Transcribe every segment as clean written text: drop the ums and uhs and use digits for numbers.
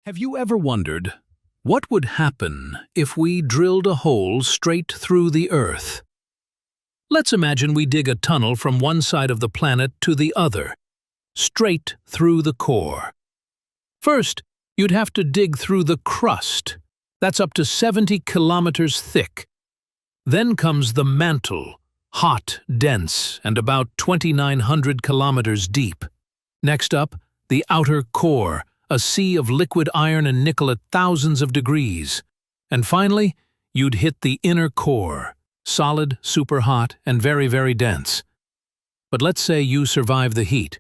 Have you ever wondered, what would happen if we drilled a hole straight through the Earth? Let's imagine we dig a tunnel from one side of the planet to the other, straight through the core. First, you'd have to dig through the crust. That's up to 70 kilometers thick. Then comes the mantle, hot, dense, and about 2,900 kilometers deep. Next up, the outer core, a sea of liquid iron and nickel at thousands of degrees. And finally, you'd hit the inner core, solid, super hot, and very, very dense. But let's say you survive the heat.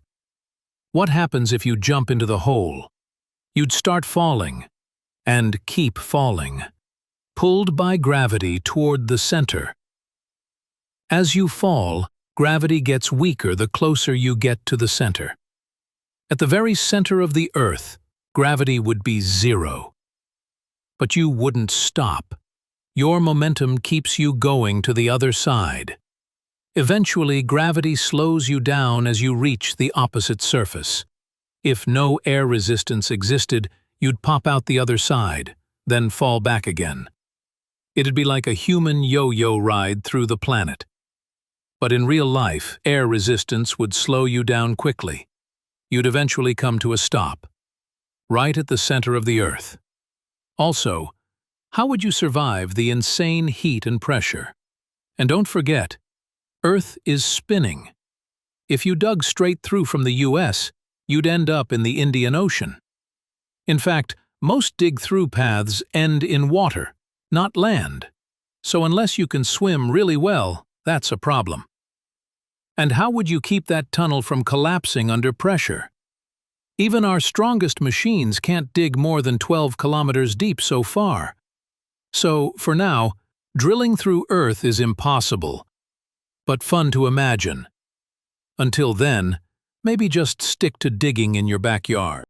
What happens if you jump into the hole? You'd start falling, and keep falling, pulled by gravity toward the center. As you fall, gravity gets weaker the closer you get to the center. At the very center of the Earth, gravity would be zero. But you wouldn't stop. Your momentum keeps you going to the other side. Eventually, gravity slows you down as you reach the opposite surface. If no air resistance existed, you'd pop out the other side, then fall back again. It'd be like a human yo-yo ride through the planet. But in real life, air resistance would slow you down quickly. You'd eventually come to a stop, right at the center of the Earth. Also, how would you survive the insane heat and pressure? And don't forget, Earth is spinning. If you dug straight through from the US, you'd end up in the Indian Ocean. In fact, most dig-through paths end in water, not land. So unless you can swim really well, that's a problem. And how would you keep that tunnel from collapsing under pressure? Even our strongest machines can't dig more than 12 kilometers deep so far. So, for now, drilling through Earth is impossible, but fun to imagine. Until then, maybe just stick to digging in your backyard.